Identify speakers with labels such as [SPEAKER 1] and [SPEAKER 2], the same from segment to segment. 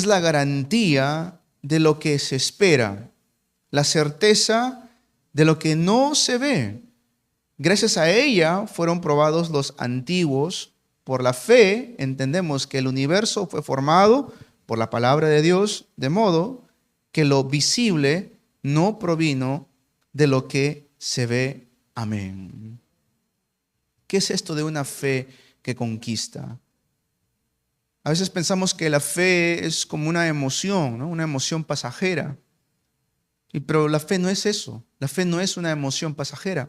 [SPEAKER 1] es la garantía de lo que se espera, la certeza de lo que no se ve. Gracias a ella fueron probados los antiguos. Por la fe entendemos que el universo fue formado por la palabra de Dios, de modo que lo visible no provino de lo que se ve. Amén. ¿Qué es esto de una fe que conquista? A veces pensamos que la fe es como una emoción, ¿no? Una emoción pasajera. Pero la fe no es eso. La fe no es una emoción pasajera.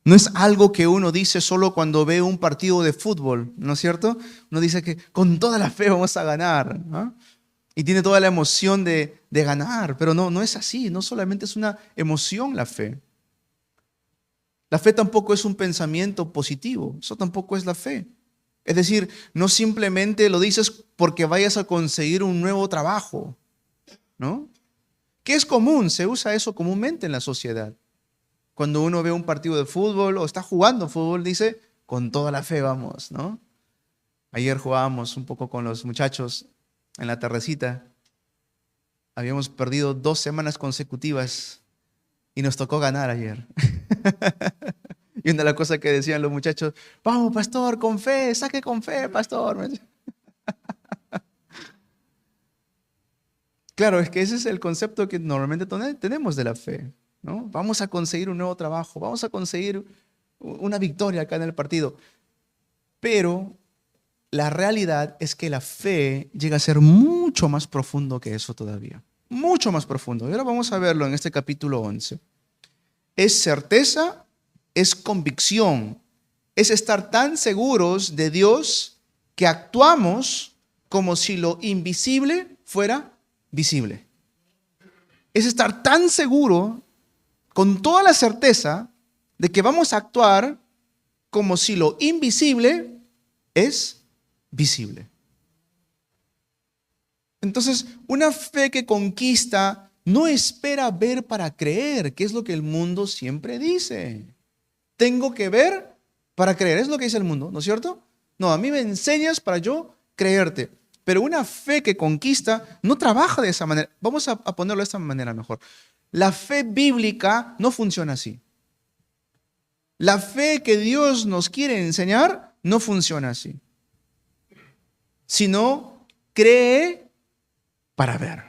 [SPEAKER 1] No es algo que uno dice solo cuando ve un partido de fútbol, ¿no es cierto? Uno dice que con toda la fe vamos a ganar, ¿no? Y tiene toda la emoción de ganar, pero no es así. No solamente es una emoción la fe. La fe tampoco es un pensamiento positivo. Eso tampoco es la fe. Es decir, no simplemente lo dices porque vayas a conseguir un nuevo trabajo, ¿no? Que es común, se usa eso comúnmente en la sociedad. Cuando uno ve un partido de fútbol o está jugando fútbol, dice, con toda la fe vamos, ¿no? Ayer jugábamos un poco con los muchachos en la tardecita. Habíamos perdido 2 semanas consecutivas y nos tocó ganar ayer. Y una de las cosas que decían los muchachos, vamos, pastor, con fe, saque con fe, pastor. Claro, es que ese es el concepto que normalmente tenemos de la fe, ¿no? Vamos a conseguir un nuevo trabajo, vamos a conseguir una victoria acá en el partido. Pero la realidad es que la fe llega a ser mucho más profundo que eso todavía. Mucho más profundo. Y ahora vamos a verlo en este capítulo 11. Es certeza, es convicción, es estar tan seguros de Dios que actuamos como si lo invisible fuera visible. Es estar tan seguro, con toda la certeza, de que vamos a actuar como si lo invisible es visible. Entonces, una fe que conquista no espera ver para creer, que es lo que el mundo siempre dice. Tengo que ver para creer, es lo que dice el mundo, ¿no es cierto? No, a mí me enseñas para yo creerte. Pero una fe que conquista no trabaja de esa manera. Vamos a ponerlo de esta manera mejor. La fe bíblica no funciona así. La fe que Dios nos quiere enseñar no funciona así. Sino cree para ver.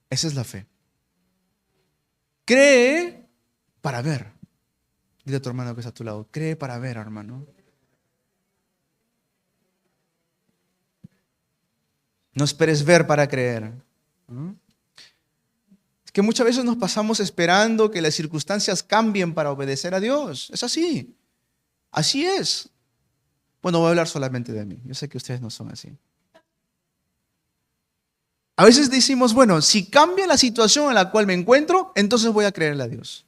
[SPEAKER 1] Esa es la fe. Cree para ver. Dile a tu hermano que está a tu lado, cree para ver, hermano. No esperes ver para creer. Es que muchas veces nos pasamos esperando que las circunstancias cambien para obedecer a Dios. Es así. Así es. Bueno, voy a hablar solamente de mí. Yo sé que ustedes no son así. A veces decimos, bueno, si cambia la situación en la cual me encuentro, entonces voy a creerle a Dios.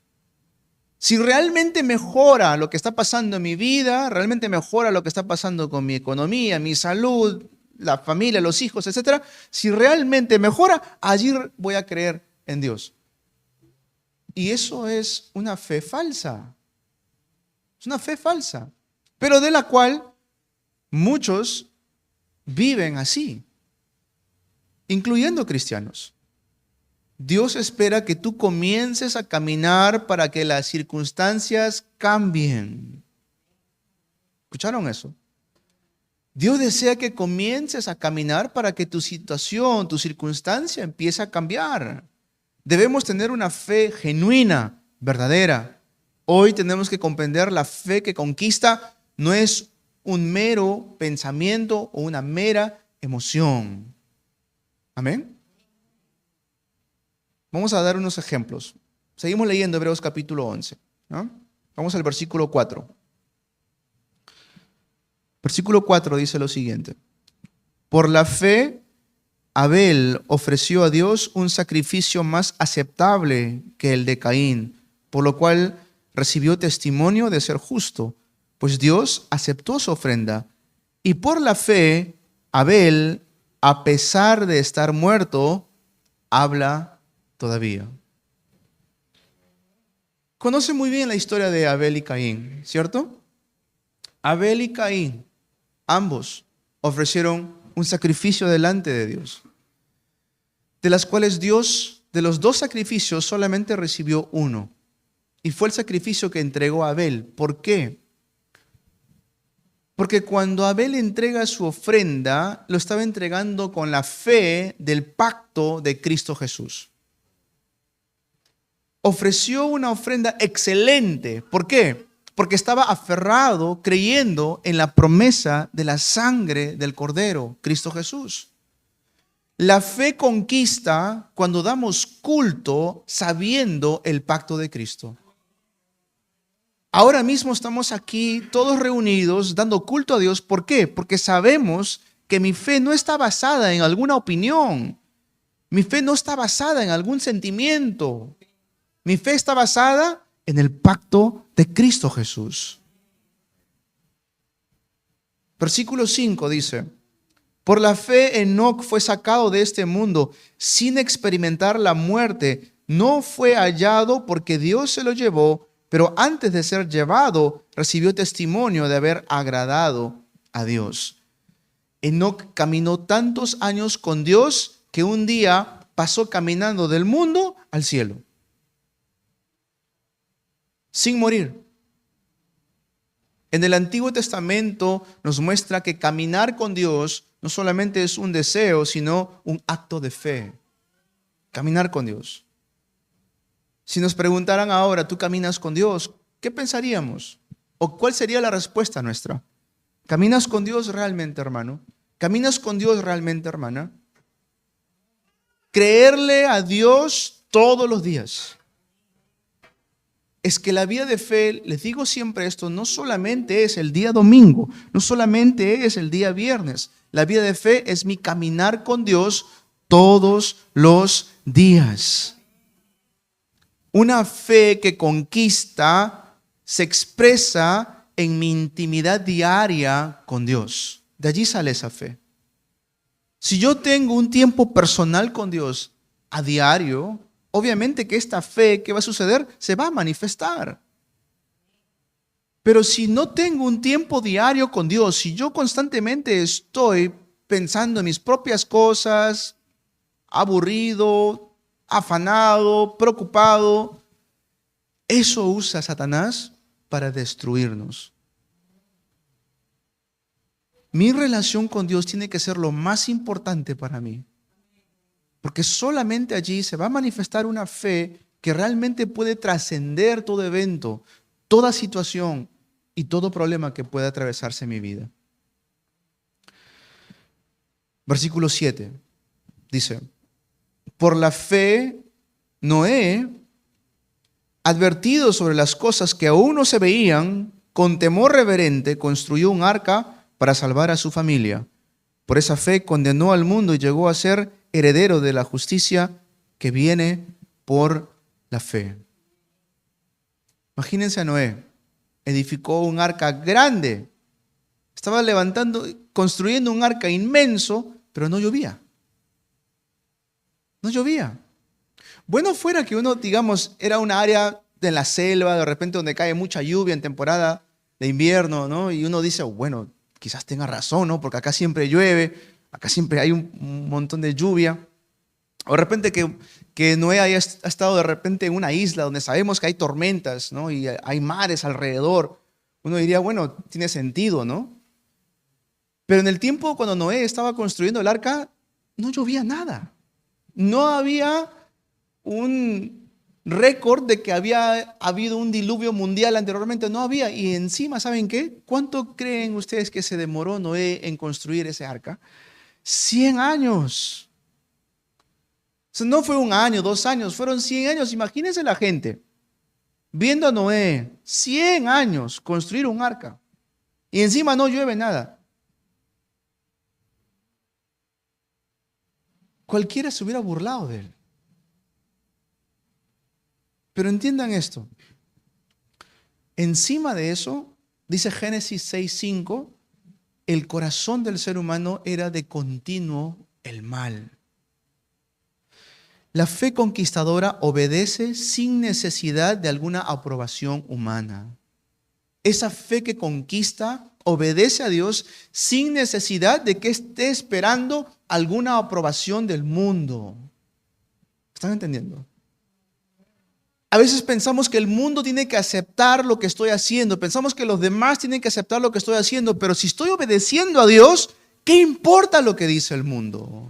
[SPEAKER 1] Si realmente mejora lo que está pasando en mi vida, realmente mejora lo que está pasando con mi economía, mi salud, la familia, los hijos, etc. Si realmente mejora, allí voy a creer en Dios. Y eso es una fe falsa. Es una fe falsa, pero de la cual muchos viven así, incluyendo cristianos. Dios espera que tú comiences a caminar para que las circunstancias cambien. ¿Escucharon eso? Dios desea que comiences a caminar para que tu situación, tu circunstancia empiece a cambiar. Debemos tener una fe genuina, verdadera. Hoy tenemos que comprender la fe que conquista no es un mero pensamiento o una mera emoción. Amén. Vamos a dar unos ejemplos. Seguimos leyendo Hebreos capítulo 11, ¿no? Vamos al versículo 4. Versículo 4 dice lo siguiente. Por la fe, Abel ofreció a Dios un sacrificio más aceptable que el de Caín, por lo cual recibió testimonio de ser justo, pues Dios aceptó su ofrenda. Y por la fe, Abel, a pesar de estar muerto, habla todavía. Conoce muy bien la historia de Abel y Caín, ¿cierto? Abel y Caín, ambos ofrecieron un sacrificio delante de Dios, de las cuales Dios, de los 2 sacrificios, solamente recibió uno, y fue el sacrificio que entregó a Abel. ¿Por qué? Porque cuando Abel entrega su ofrenda, lo estaba entregando con la fe del pacto de Cristo Jesús. Ofreció una ofrenda excelente. ¿Por qué? Porque estaba aferrado, creyendo en la promesa de la sangre del Cordero, Cristo Jesús. La fe conquista cuando damos culto sabiendo el pacto de Cristo. Ahora mismo estamos aquí todos reunidos dando culto a Dios. ¿Por qué? Porque sabemos que mi fe no está basada en alguna opinión. Mi fe no está basada en algún sentimiento. Mi fe está basada en el pacto de Cristo Jesús. Versículo 5 dice: por la fe Enoc fue sacado de este mundo sin experimentar la muerte. No fue hallado porque Dios se lo llevó, pero antes de ser llevado recibió testimonio de haber agradado a Dios. Enoc caminó tantos años con Dios que un día pasó caminando del mundo al cielo, sin morir. En el Antiguo Testamento nos muestra que caminar con Dios no solamente es un deseo, sino un acto de fe. Caminar con Dios. Si nos preguntaran ahora, ¿tú caminas con Dios? ¿Qué pensaríamos? ¿O cuál sería la respuesta nuestra? ¿Caminas con Dios realmente, hermano? ¿Caminas con Dios realmente, hermana? Creerle a Dios todos los días. Es que la vida de fe, les digo siempre esto, no solamente es el día domingo, no solamente es el día viernes. La vida de fe es mi caminar con Dios todos los días. Una fe que conquista se expresa en mi intimidad diaria con Dios. De allí sale esa fe. Si yo tengo un tiempo personal con Dios a diario, obviamente que esta fe, ¿qué va a suceder? Se va a manifestar. Pero si no tengo un tiempo diario con Dios, si yo constantemente estoy pensando en mis propias cosas, aburrido, afanado, preocupado, eso usa Satanás para destruirnos. Mi relación con Dios tiene que ser lo más importante para mí. Porque solamente allí se va a manifestar una fe que realmente puede trascender todo evento, toda situación y todo problema que pueda atravesarse en mi vida. Versículo 7 dice: por la fe, Noé, advertido sobre las cosas que aún no se veían, con temor reverente construyó un arca para salvar a su familia. Por esa fe condenó al mundo y llegó a ser heredero de la justicia que viene por la fe. Imagínense a Noé, edificó un arca grande, estaba construyendo un arca inmenso, pero no llovía. No llovía. Bueno fuera que uno, digamos, era una área de la selva, de repente donde cae mucha lluvia en temporada de invierno, ¿no? Y uno dice, bueno, quizás tenga razón, ¿no? Porque acá siempre llueve, acá siempre hay un montón de lluvia. O de repente que Noé haya estado de repente en una isla donde sabemos que hay tormentas, ¿no? Y hay mares alrededor. Uno diría, bueno, tiene sentido, ¿no? Pero en el tiempo cuando Noé estaba construyendo el arca, no llovía nada. No había un récord de que había habido un diluvio mundial anteriormente, no había. Y encima, ¿saben qué? ¿Cuánto creen ustedes que se demoró Noé en construir ese arca? 100 años. O sea, no fue 1 año, 2 años, fueron 100 años. Imagínense la gente viendo a Noé 100 años construir un arca y encima no llueve nada. Cualquiera se hubiera burlado de él. Pero entiendan esto. Encima de eso, dice Génesis 6:5, el corazón del ser humano era de continuo el mal. La fe conquistadora obedece sin necesidad de alguna aprobación humana. Esa fe que conquista, obedece a Dios sin necesidad de que esté esperando alguna aprobación del mundo. ¿Están entendiendo? A veces pensamos que el mundo tiene que aceptar lo que estoy haciendo. Pensamos que los demás tienen que aceptar lo que estoy haciendo. Pero si estoy obedeciendo a Dios, ¿qué importa lo que dice el mundo?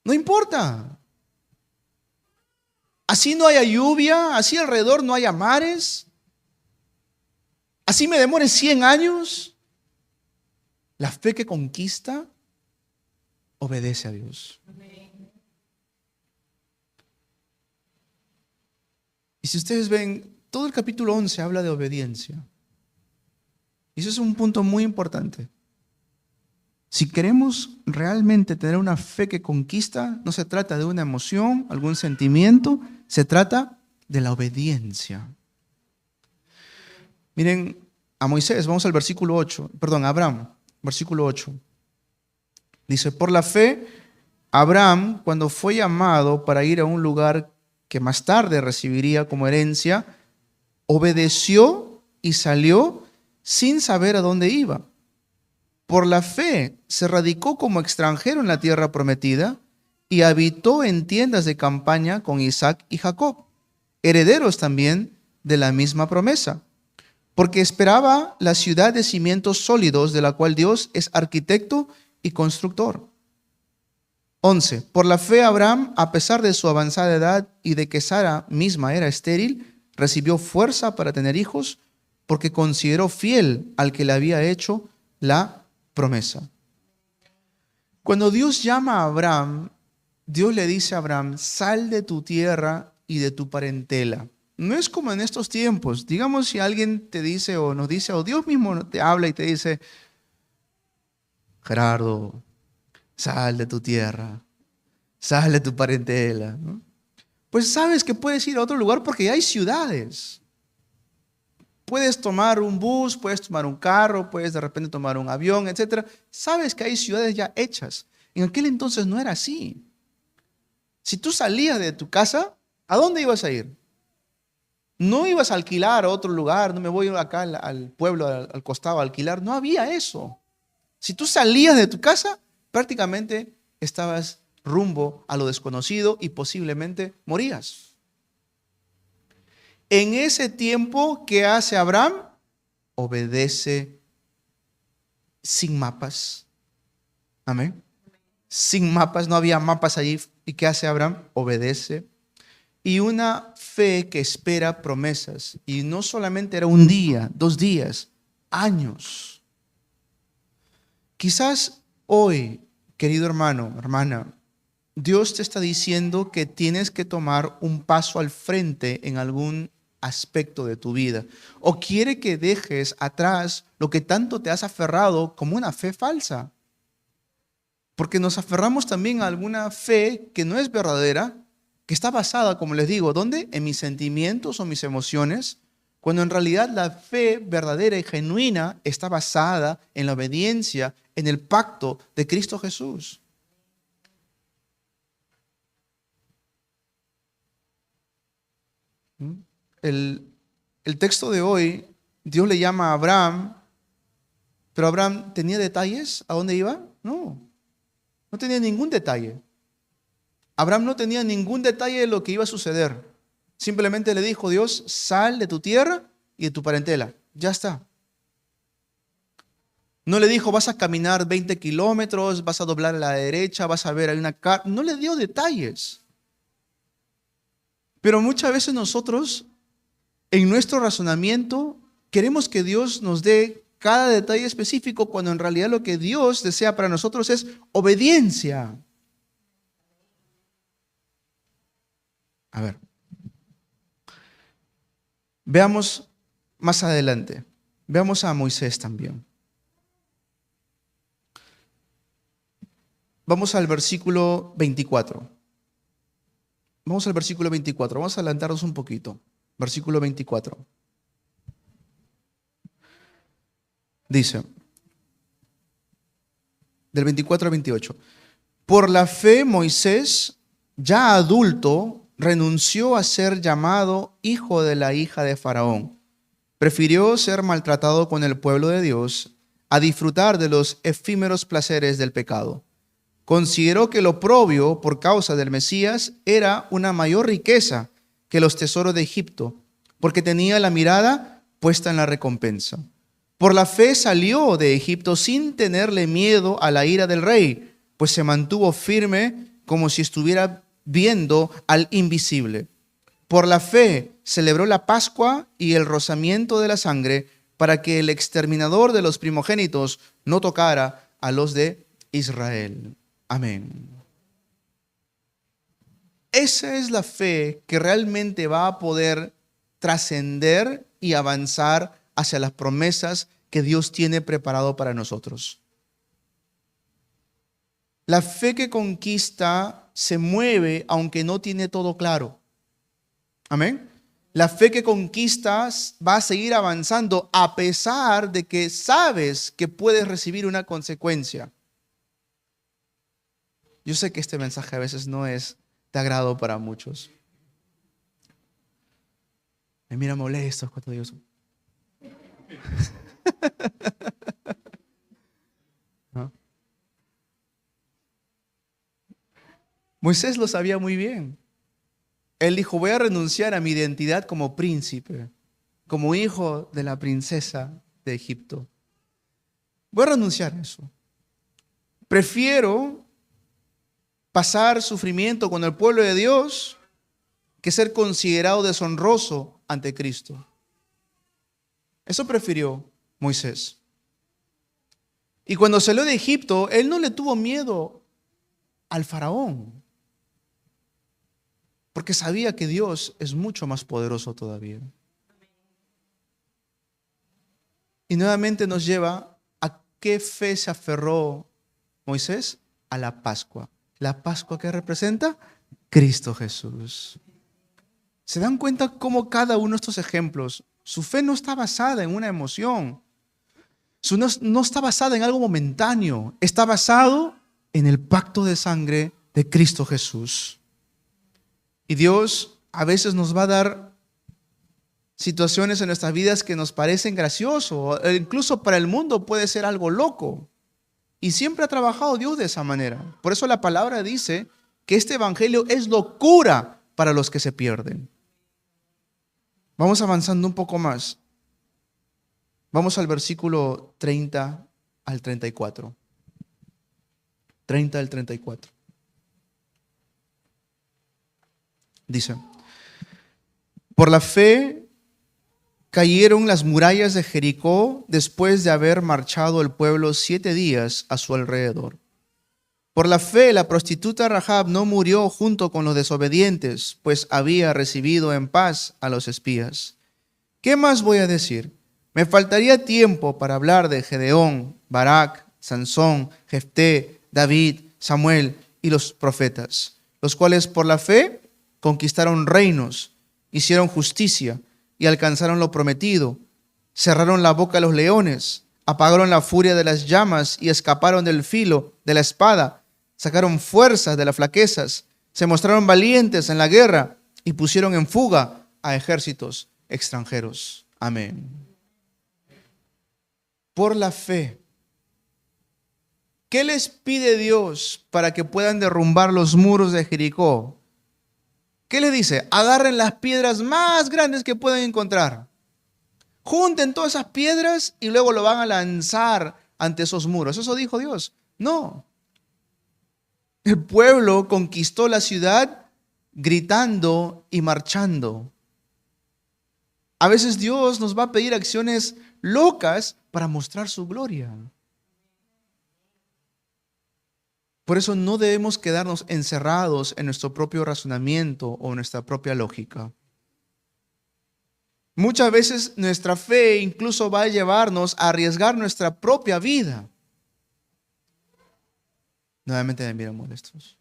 [SPEAKER 1] No importa. Así no haya lluvia, así alrededor no haya mares, así me demore 100 años. La fe que conquista obedece a Dios. Y si ustedes ven, todo el capítulo 11 habla de obediencia. Y eso es un punto muy importante. Si queremos realmente tener una fe que conquista, no se trata de una emoción, algún sentimiento, se trata de la obediencia. Miren a Moisés, vamos al versículo 8, perdón, a Abraham, versículo 8. Dice, por la fe, Abraham, cuando fue llamado para ir a un lugar que más tarde recibiría como herencia, obedeció y salió sin saber a dónde iba. Por la fe se radicó como extranjero en la tierra prometida y habitó en tiendas de campaña con Isaac y Jacob, herederos también de la misma promesa, porque esperaba la ciudad de cimientos sólidos, de la cual Dios es arquitecto y constructor. 11. Por la fe Abraham, a pesar de su avanzada edad y de que Sara misma era estéril, recibió fuerza para tener hijos, porque consideró fiel al que le había hecho la promesa. Cuando Dios llama a Abraham, Dios le dice a Abraham, sal de tu tierra y de tu parentela. No es como en estos tiempos. Digamos, si alguien te dice o nos dice, o Dios mismo te habla y te dice, Gerardo, sal de tu tierra, sal de tu parentela, ¿no? Pues sabes que puedes ir a otro lugar porque ya hay ciudades. Puedes tomar un bus, puedes tomar un carro, puedes de repente tomar un avión, etc. Sabes que hay ciudades ya hechas. En aquel entonces no era así. Si tú salías de tu casa, ¿a dónde ibas a ir? No ibas a alquilar a otro lugar, no me voy acá al pueblo, al costado a alquilar. No había eso. Si tú salías de tu casa, prácticamente estabas rumbo a lo desconocido y posiblemente morías. En ese tiempo, ¿qué hace Abraham? Obedece sin mapas. Amén. Sin mapas, no había mapas allí. ¿Y qué hace Abraham? Obedece. Y una fe que espera promesas. Y no solamente era un día, 2 días, años. Quizás hoy, querido hermano, hermana, Dios te está diciendo que tienes que tomar un paso al frente en algún aspecto de tu vida. O quiere que dejes atrás lo que tanto te has aferrado como una fe falsa. Porque nos aferramos también a alguna fe que no es verdadera, que está basada, como les digo, ¿dónde? En mis sentimientos o mis emociones, cuando en realidad la fe verdadera y genuina está basada en la obediencia, en el pacto de Cristo Jesús. El texto de hoy, Dios le llama a Abraham, pero Abraham ¿tenía detalles? ¿A dónde iba? No tenía ningún detalle. Abraham no tenía ningún detalle de lo que iba a suceder. Simplemente le dijo Dios, sal de tu tierra y de tu parentela. Ya está. No le dijo, vas a caminar 20 kilómetros, vas a doblar a la derecha, vas a ver, hay una carta. No le dio detalles. Pero muchas veces nosotros, en nuestro razonamiento, queremos que Dios nos dé cada detalle específico cuando en realidad lo que Dios desea para nosotros es obediencia. A ver, veamos más adelante. Veamos a Moisés también. Vamos al versículo 24. Vamos al versículo 24. Vamos a adelantarnos un poquito. Versículo 24. Dice, del 24 al 28. Por la fe Moisés, ya adulto, renunció a ser llamado hijo de la hija de Faraón, Prefirió ser maltratado con el pueblo de Dios a disfrutar de los efímeros placeres del pecado. Consideró que lo oprobio por causa del Mesías era una mayor riqueza que los tesoros de Egipto, porque tenía la mirada puesta en la recompensa. Por la fe salió de Egipto sin tenerle miedo a la ira del rey, pues se mantuvo firme como si estuviera viendo al invisible. Por la fe celebró la Pascua y el rozamiento de la sangre para que el exterminador de los primogénitos no tocara a los de Israel. Amén. Esa es la fe que realmente va a poder trascender y avanzar hacia las promesas que Dios tiene preparado para nosotros. La fe que conquista se mueve aunque no tiene todo claro. Amén. La fe que conquista va a seguir avanzando a pesar de que sabes que puedes recibir una consecuencia. Yo sé que este mensaje a veces no es de agrado para muchos. Me mira molesto cuando digo eso. ¿No? Moisés lo sabía muy bien. Él dijo, voy a renunciar a mi identidad como príncipe, como hijo de la princesa de Egipto. Voy a renunciar a eso. Prefiero pasar sufrimiento con el pueblo de Dios que ser considerado deshonroso ante Cristo. Eso prefirió Moisés. Y cuando salió de Egipto, él no le tuvo miedo al faraón, porque sabía que Dios es mucho más poderoso todavía. Y nuevamente nos lleva a qué fe se aferró Moisés, a la Pascua. ¿La Pascua qué representa? Cristo Jesús. ¿Se dan cuenta cómo cada uno de estos ejemplos, su fe no está basada en una emoción? No está basada en algo momentáneo. Está basado en el pacto de sangre de Cristo Jesús. Y Dios a veces nos va a dar situaciones en nuestras vidas que nos parecen graciosos. Incluso para el mundo puede ser algo loco. Y siempre ha trabajado Dios de esa manera. Por eso la palabra dice que este evangelio es locura para los que se pierden. Vamos avanzando un poco más. Vamos al versículo 30 al 34. 30 al 34. Dice, por la fe cayeron las murallas de Jericó después de haber marchado el pueblo 7 días a su alrededor. Por la fe la prostituta Rahab no murió junto con los desobedientes, pues había recibido en paz a los espías. ¿Qué más voy a decir? Me faltaría tiempo para hablar de Gedeón, Barak, Sansón, Jefté, David, Samuel y los profetas, los cuales por la fe conquistaron reinos, hicieron justicia y alcanzaron lo prometido, cerraron la boca a los leones, apagaron la furia de las llamas y escaparon del filo de la espada, sacaron fuerzas de las flaquezas, se mostraron valientes en la guerra y pusieron en fuga a ejércitos extranjeros. Amén. Por la fe. ¿Qué les pide Dios para que puedan derrumbar los muros de Jericó? ¿Qué les dice? Agarren las piedras más grandes que pueden encontrar. Junten todas esas piedras y luego lo van a lanzar ante esos muros. ¿Eso dijo Dios? No. El pueblo conquistó la ciudad gritando y marchando. A veces Dios nos va a pedir acciones locas para mostrar su gloria. Por eso no debemos quedarnos encerrados en nuestro propio razonamiento o nuestra propia lógica. Muchas veces nuestra fe incluso va a llevarnos a arriesgar nuestra propia vida. Nuevamente me miran molestos.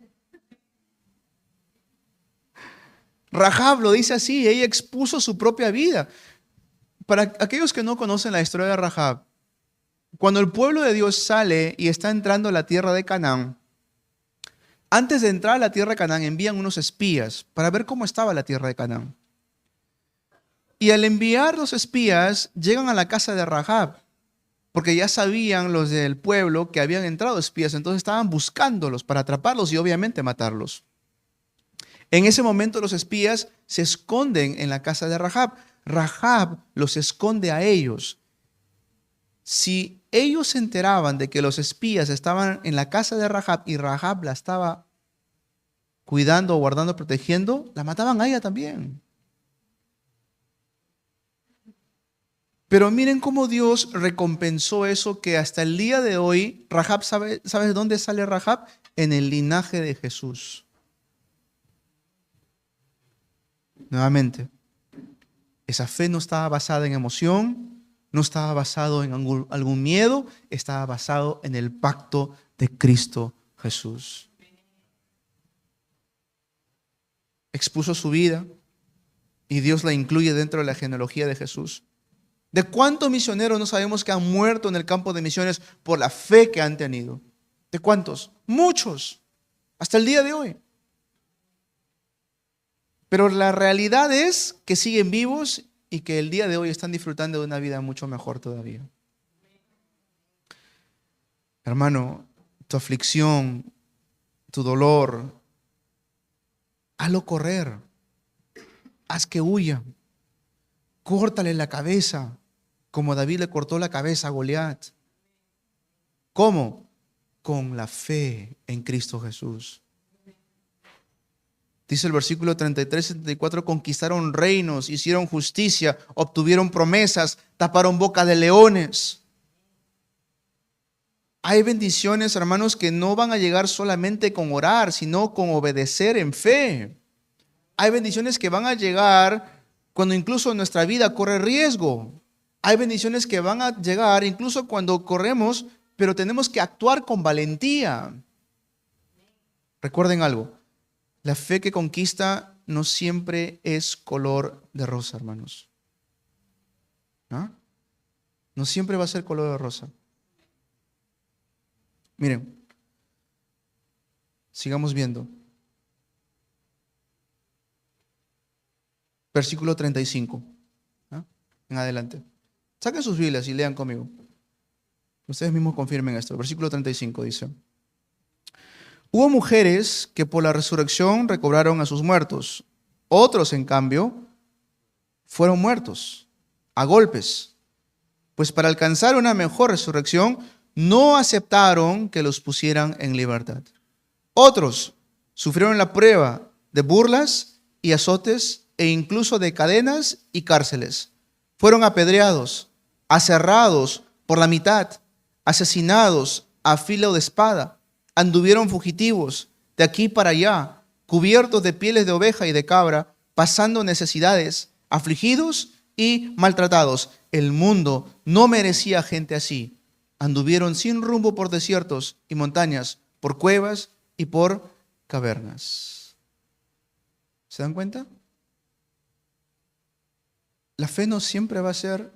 [SPEAKER 1] Rahab lo dice así, ella expuso su propia vida. Para aquellos que no conocen la historia de Rahab, cuando el pueblo de Dios sale y está entrando a la tierra de Canaán, antes de entrar a la tierra de Canaán envían unos espías para ver cómo estaba la tierra de Canaán. Y al enviar los espías, llegan a la casa de Rahab, porque ya sabían los del pueblo que habían entrado espías, entonces estaban buscándolos para atraparlos y obviamente matarlos. En ese momento los espías se esconden en la casa de Rahab. Rahab los esconde a ellos. Si ellos se enteraban de que los espías estaban en la casa de Rahab y Rahab la estaba cuidando, guardando, protegiendo, la mataban a ella también. Pero miren cómo Dios recompensó eso, que hasta el día de hoy, Rahab, ¿sabes de dónde sale Rahab? En el linaje de Jesús. Nuevamente, esa fe no estaba basada en emoción, no estaba basado en algún miedo, estaba basado en el pacto de Cristo Jesús. Expuso su vida y Dios la incluye dentro de la genealogía de Jesús. ¿De cuántos misioneros no sabemos que han muerto en el campo de misiones por la fe que han tenido? ¿De cuántos? Muchos, hasta el día de hoy. Pero la realidad es que siguen vivos y que el día de hoy están disfrutando de una vida mucho mejor todavía. Hermano, tu aflicción, tu dolor, hazlo correr, haz que huya, córtale la cabeza, como David le cortó la cabeza a Goliat. ¿Cómo? Con la fe en Cristo Jesús. Dice el versículo 33 y 34, conquistaron reinos, hicieron justicia, obtuvieron promesas, taparon boca de leones. Hay bendiciones, hermanos, que no van a llegar solamente con orar, sino con obedecer en fe. Hay bendiciones que van a llegar cuando incluso nuestra vida corre riesgo. Hay bendiciones que van a llegar incluso cuando corremos, pero tenemos que actuar con valentía. Recuerden algo, la fe que conquista no siempre es color de rosa, hermanos. ¿No? No siempre va a ser color de rosa. Miren, sigamos viendo. Versículo 35. ¿No? En adelante. Saquen sus Biblias y lean conmigo. Ustedes mismos confirmen esto. Versículo 35 dice: hubo mujeres que por la resurrección recobraron a sus muertos. Otros, en cambio, fueron muertos a golpes, pues para alcanzar una mejor resurrección no aceptaron que los pusieran en libertad. Otros sufrieron la prueba de burlas y azotes e incluso de cadenas y cárceles. Fueron apedreados, aserrados por la mitad, asesinados a filo de espada. Anduvieron fugitivos de aquí para allá, cubiertos de pieles de oveja y de cabra, pasando necesidades, afligidos y maltratados. El mundo no merecía gente así. Anduvieron sin rumbo por desiertos y montañas, por cuevas y por cavernas. ¿Se dan cuenta? La fe no siempre va a ser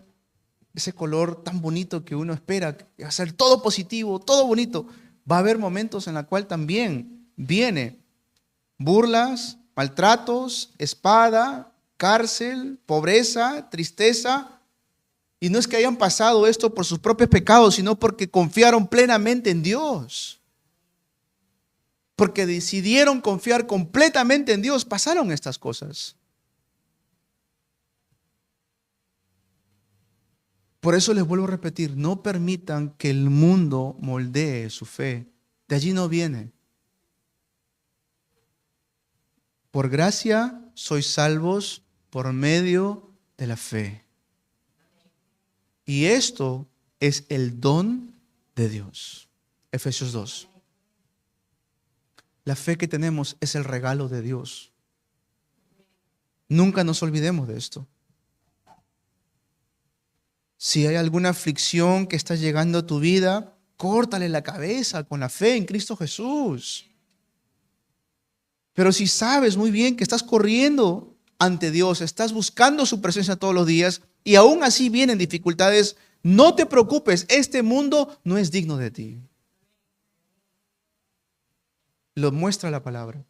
[SPEAKER 1] ese color tan bonito que uno espera, que va a ser todo positivo, todo bonito. Va a haber momentos en los cuales también viene burlas, maltratos, espada, cárcel, pobreza, tristeza. Y no es que hayan pasado esto por sus propios pecados, sino porque confiaron plenamente en Dios. Porque decidieron confiar completamente en Dios, pasaron estas cosas. Por eso les vuelvo a repetir, no permitan que el mundo moldee su fe. De allí no viene. Por gracia sois salvos por medio de la fe. Y esto es el don de Dios. Efesios 2. La fe que tenemos es el regalo de Dios. Nunca nos olvidemos de esto. Si hay alguna aflicción que está llegando a tu vida, córtale la cabeza con la fe en Cristo Jesús. Pero si sabes muy bien que estás corriendo ante Dios, estás buscando su presencia todos los días y aún así vienen dificultades, no te preocupes, este mundo no es digno de ti. Lo muestra la palabra.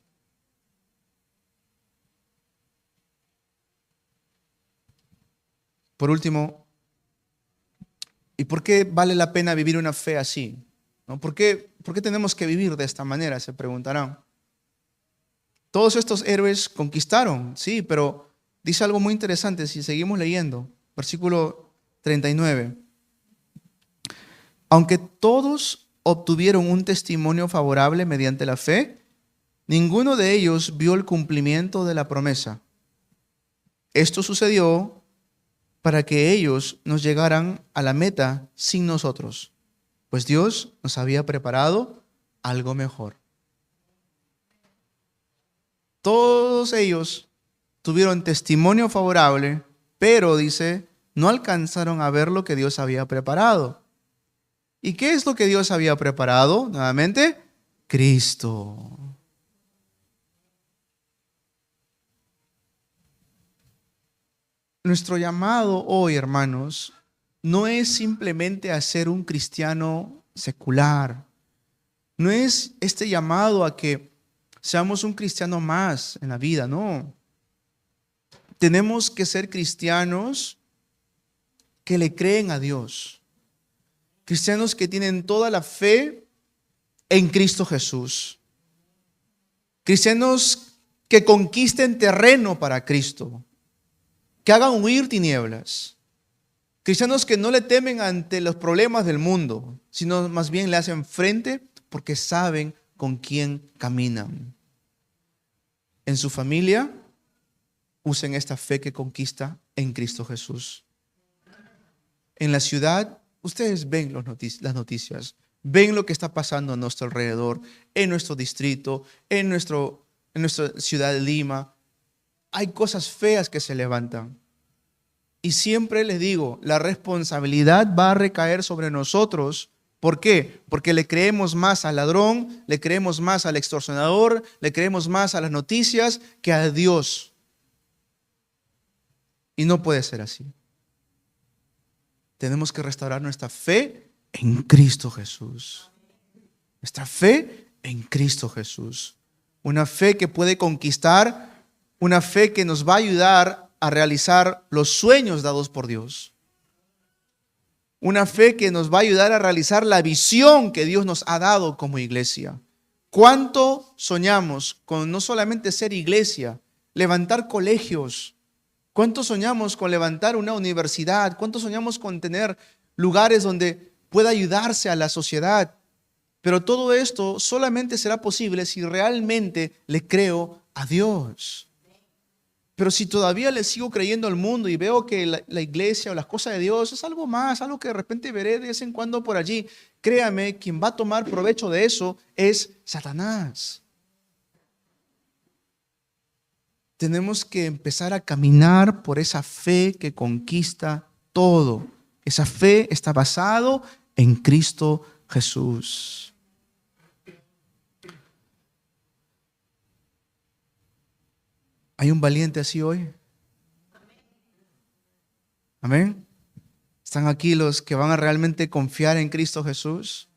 [SPEAKER 1] Por último, ¿y por qué vale la pena vivir una fe así? ¿No? ¿Por qué tenemos que vivir de esta manera? Se preguntarán. Todos estos héroes conquistaron, sí, pero dice algo muy interesante si seguimos leyendo. Versículo 39. Aunque todos obtuvieron un testimonio favorable mediante la fe, ninguno de ellos vio el cumplimiento de la promesa. Esto sucedió para que ellos nos llegaran a la meta sin nosotros, pues Dios nos había preparado algo mejor. Todos ellos tuvieron testimonio favorable, pero dice, no alcanzaron a ver lo que Dios había preparado. ¿Y qué es lo que Dios había preparado? Nuevamente, Cristo. Nuestro llamado hoy, hermanos, no es simplemente a ser un cristiano secular. No es este llamado a que seamos un cristiano más en la vida, no. Tenemos que ser cristianos que le creen a Dios. Cristianos que tienen toda la fe en Cristo Jesús. Cristianos que conquisten terreno para Cristo. Que hagan huir tinieblas. Cristianos que no le temen ante los problemas del mundo, sino más bien le hacen frente porque saben con quién caminan. En su familia, usen esta fe que conquista en Cristo Jesús. En la ciudad, ustedes ven las noticias, ven lo que está pasando a nuestro alrededor, en nuestro distrito, en nuestra ciudad de Lima. Hay cosas feas que se levantan. Y siempre les digo, la responsabilidad va a recaer sobre nosotros. ¿Por qué? Porque le creemos más al ladrón, le creemos más al extorsionador, le creemos más a las noticias que a Dios. Y no puede ser así. Tenemos que restaurar nuestra fe en Cristo Jesús. Nuestra fe en Cristo Jesús. Una fe que puede conquistar, una fe que nos va a ayudar a realizar los sueños dados por Dios. Una fe que nos va a ayudar a realizar la visión que Dios nos ha dado como iglesia. ¿Cuánto soñamos con no solamente ser iglesia, levantar colegios? ¿Cuánto soñamos con levantar una universidad? ¿Cuánto soñamos con tener lugares donde pueda ayudarse a la sociedad? Pero todo esto solamente será posible si realmente le creo a Dios. Pero si todavía le sigo creyendo al mundo y veo que la iglesia o las cosas de Dios es algo más, algo que de repente veré de vez en cuando por allí, créame, quien va a tomar provecho de eso es Satanás. Tenemos que empezar a caminar por esa fe que conquista todo. Esa fe está basada en Cristo Jesús. ¿Hay un valiente así hoy? Amén. ¿Están aquí los que van a realmente confiar en Cristo Jesús?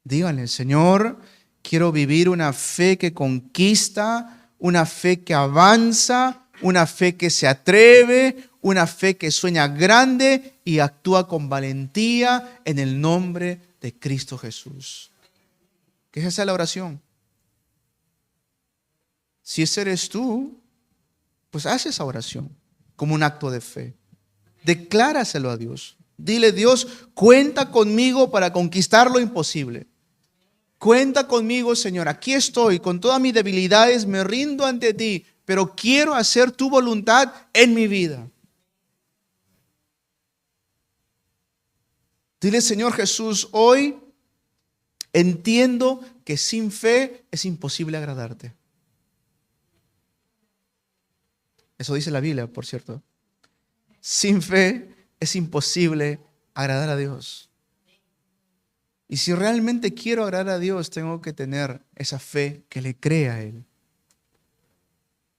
[SPEAKER 1] Díganle, Señor, quiero vivir una fe que conquista, una fe que avanza, una fe que se atreve, una fe que sueña grande y actúa con valentía en el nombre de Cristo Jesús. Que esa sea la oración. Si ese eres tú, pues haz esa oración como un acto de fe. Decláraselo a Dios. Dile, Dios, cuenta conmigo para conquistar lo imposible. Cuenta conmigo, Señor. Aquí estoy, con todas mis debilidades, me rindo ante ti, pero quiero hacer tu voluntad en mi vida. Dile, Señor Jesús, hoy entiendo que sin fe es imposible agradarte. Eso dice la Biblia, por cierto. Sin fe es imposible agradar a Dios. Y si realmente quiero agradar a Dios, tengo que tener esa fe que le cree a Él.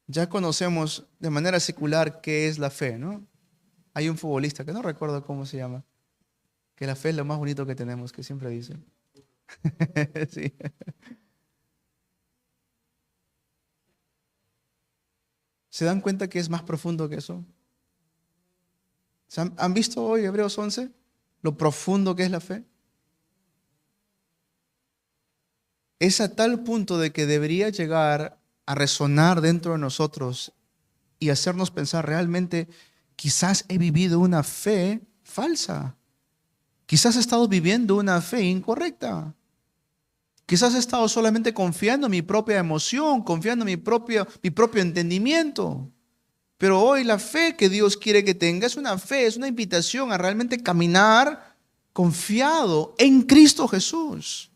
[SPEAKER 1] Ya conocemos de manera secular qué es la fe, ¿no? Hay un futbolista que no recuerdo cómo se llama, que la fe es lo más bonito que tenemos, que siempre dice. Sí. ¿Se dan cuenta que es más profundo que eso? ¿Han visto hoy Hebreos 11? Lo profundo que es la fe. Es a tal punto de que debería llegar a resonar dentro de nosotros y hacernos pensar realmente, quizás he vivido una fe falsa. Quizás he estado viviendo una fe incorrecta. Quizás he estado solamente confiando en mi propia emoción, confiando en mi propio entendimiento. Pero hoy la fe que Dios quiere que tenga es una fe, es una invitación a realmente caminar confiado en Cristo Jesús.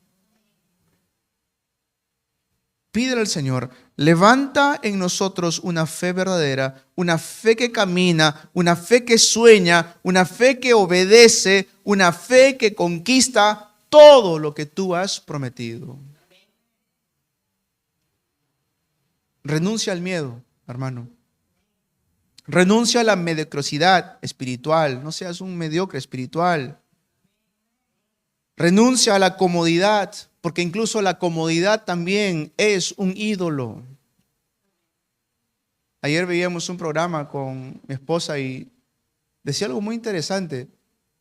[SPEAKER 1] Pídele al Señor, levanta en nosotros una fe verdadera, una fe que camina, una fe que sueña, una fe que obedece, una fe que conquista todo lo que tú has prometido. Renuncia al miedo, hermano. Renuncia a la mediocridad espiritual. No seas un mediocre espiritual. Renuncia a la comodidad, porque incluso la comodidad también es un ídolo. Ayer veíamos un programa con mi esposa y decía algo muy interesante.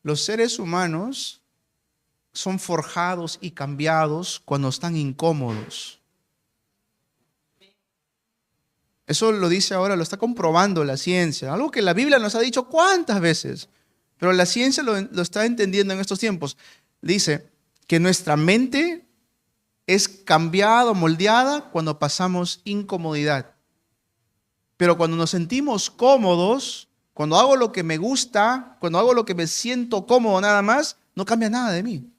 [SPEAKER 1] Los seres humanos son forjados y cambiados cuando están incómodos. Eso lo dice ahora, lo está comprobando la ciencia. Algo que la Biblia nos ha dicho cuántas veces, pero la ciencia lo está entendiendo en estos tiempos. Dice que nuestra mente es cambiada, moldeada cuando pasamos incomodidad. Pero cuando nos sentimos cómodos, cuando hago lo que me gusta, cuando hago lo que me siento cómodo nada más, no cambia nada de mí.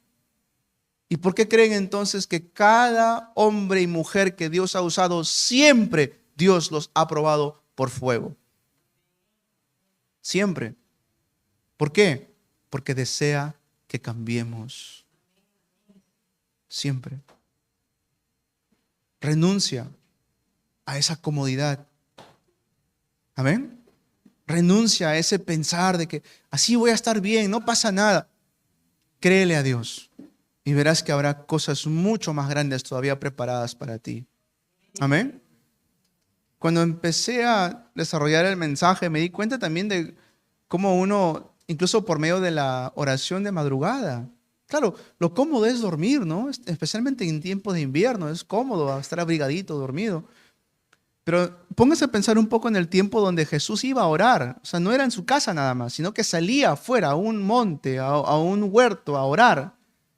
[SPEAKER 1] ¿Y por qué creen entonces que cada hombre y mujer que Dios ha usado, siempre Dios los ha probado por fuego? Siempre. ¿Por qué? Porque desea que cambiemos. Siempre. Renuncia a esa comodidad. Amén. Renuncia a ese pensar de que así voy a estar bien, no pasa nada. Créele a Dios y verás que habrá cosas mucho más grandes todavía preparadas para ti. Amén. Cuando empecé a desarrollar el mensaje, me di cuenta también de cómo uno, incluso por medio de la oración de madrugada, claro, lo cómodo es dormir, ¿no? Especialmente en tiempos de invierno, es cómodo estar abrigadito, dormido. Pero póngase a pensar un poco en el tiempo donde Jesús iba a orar. O sea, no era en su casa nada más, sino que salía afuera a un monte, a un huerto a orar.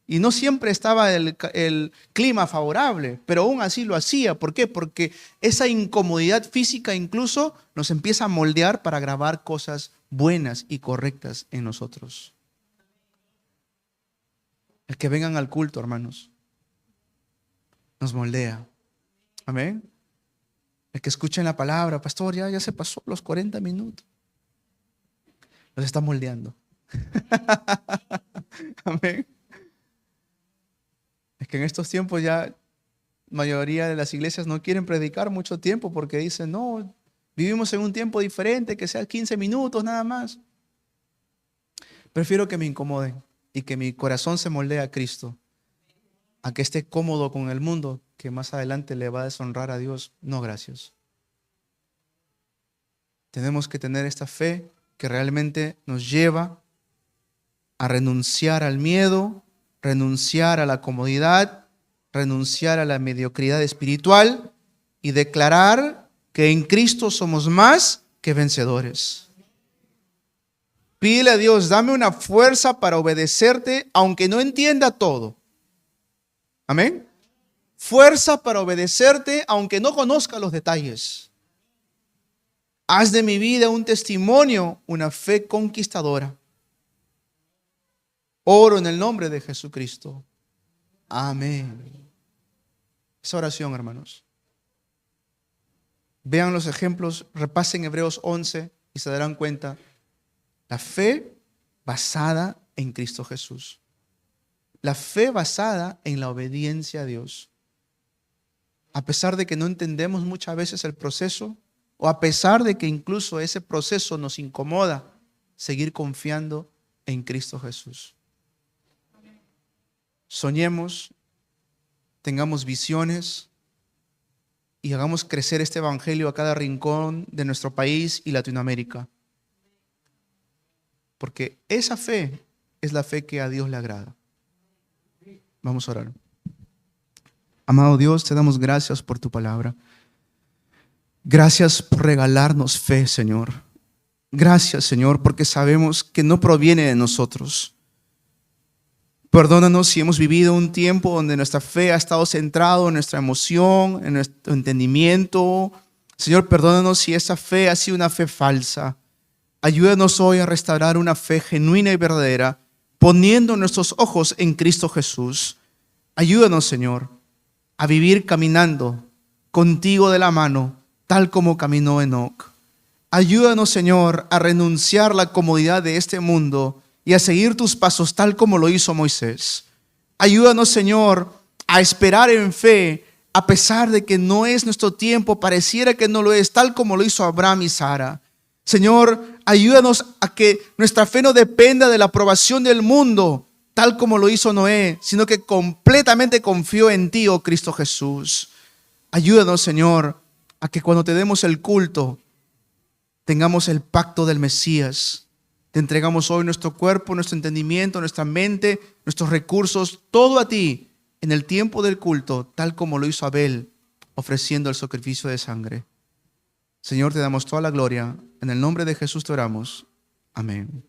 [SPEAKER 1] Y no siempre estaba el clima favorable, pero aún así lo hacía. ¿Por qué? Porque esa incomodidad física incluso nos empieza a moldear para grabar cosas buenas y correctas en nosotros. El que vengan al culto, hermanos, nos moldea. Amén. El que escuchen la palabra, pastor, ya se pasó los 40 minutos. Los está moldeando. Amén. Es que en estos tiempos ya la mayoría de las iglesias no quieren predicar mucho tiempo porque dicen, no, vivimos en un tiempo diferente, que sea 15 minutos nada más. Prefiero que me incomoden y que mi corazón se moldee a Cristo, a que esté cómodo con el mundo, que más adelante le va a deshonrar a Dios. No, gracias. Tenemos que tener esta fe que realmente nos lleva a renunciar al miedo, renunciar a la comodidad, renunciar a la mediocridad espiritual y declarar que en Cristo somos más que vencedores. Pídele a Dios, dame una fuerza para obedecerte aunque no entienda todo. Amén. Fuerza para obedecerte aunque no conozca los detalles. Haz de mi vida un testimonio, una fe conquistadora. Oro en el nombre de Jesucristo. Amén. Esa oración, hermanos. Vean los ejemplos, repasen Hebreos 11 y se darán cuenta. La fe basada en Cristo Jesús. La fe basada en la obediencia a Dios. A pesar de que no entendemos muchas veces el proceso, o a pesar de que incluso ese proceso nos incomoda, seguir confiando en Cristo Jesús. Soñemos, tengamos visiones y hagamos crecer este evangelio a cada rincón de nuestro país y Latinoamérica. porque esa fe es la fe que a Dios le agrada. Vamos a orar. Amado Dios, te damos gracias por tu palabra. Gracias por regalarnos fe, Señor. Gracias, Señor, porque sabemos que no proviene de nosotros. Perdónanos si hemos vivido un tiempo donde nuestra fe ha estado centrado en nuestra emoción, en nuestro entendimiento. Señor, perdónanos si esa fe ha sido una fe falsa. Ayúdanos hoy a restaurar una fe genuina y verdadera, poniendo nuestros ojos en Cristo Jesús. Ayúdanos, Señor, a vivir caminando contigo de la mano, tal como caminó Enoc. Ayúdanos, Señor, a renunciar a la comodidad de este mundo y a seguir tus pasos tal como lo hizo Moisés. Ayúdanos, Señor, a esperar en fe, a pesar de que no es nuestro tiempo, pareciera que no lo es, tal como lo hizo Abraham y Sara. Señor, ayúdanos a que nuestra fe no dependa de la aprobación del mundo, tal como lo hizo Noé, sino que completamente confió en ti, oh Cristo Jesús. Ayúdanos, Señor, a que cuando te demos el culto, tengamos el pacto del Mesías. Te entregamos hoy nuestro cuerpo, nuestro entendimiento, nuestra mente, nuestros recursos, todo a ti en el tiempo del culto, tal como lo hizo Abel, ofreciendo el sacrificio de sangre. Señor, te damos toda la gloria. En el nombre de Jesús te oramos. Amén.